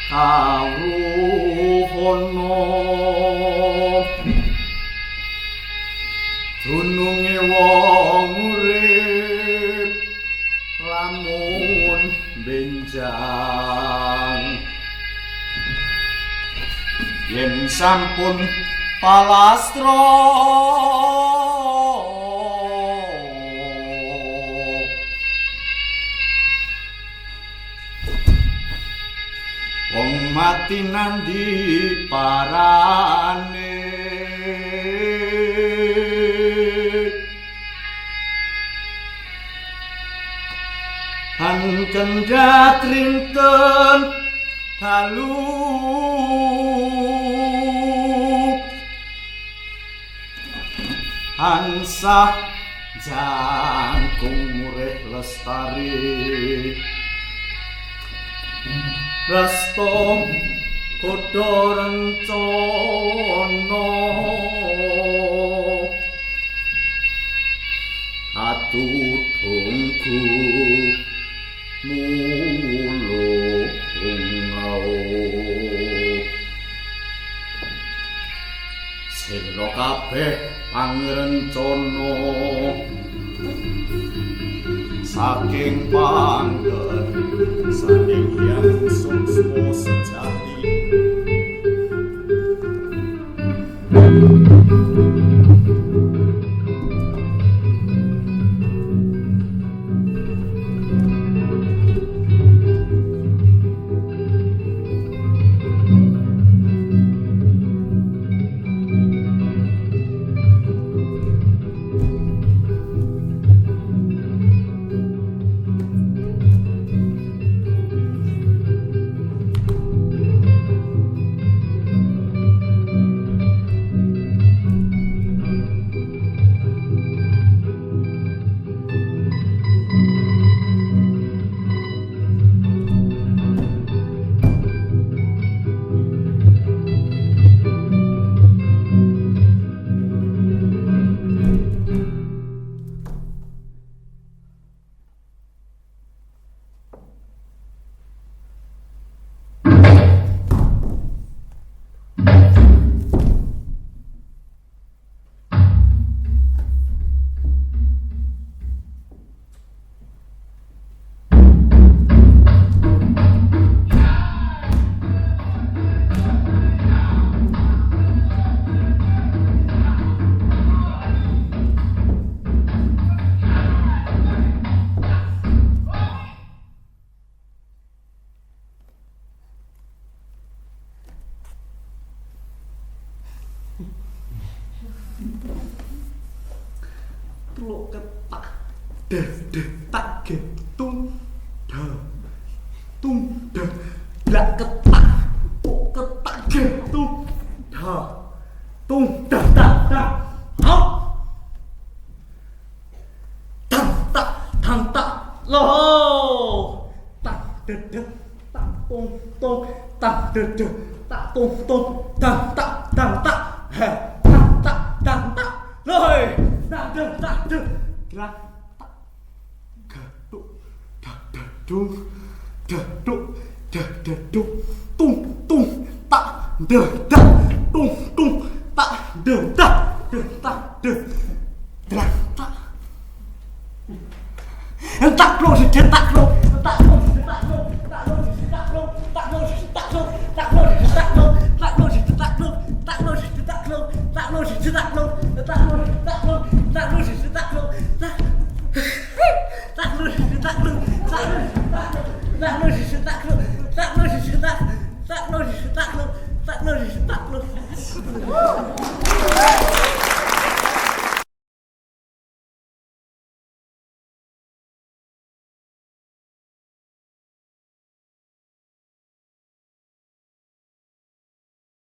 karuhono dununge wong urip lamun benjang yen sampun palastra wong mati nandi parane han kendhat rinten dalu hansah jangkung murih lestari Rasto kodho rencana atutungku mulung ngau sira kabeh pangrencana saking panggen saking yang sungsmo sejati Tuluk ketak tak getung tung dak ketak getung tung hop tak loh tak dedek tak tung tak dedek tak tung tak he tak loh tak gerak tak gatuk dadung tung tak dedak tung tak dedak gerak tak tak lo tak lo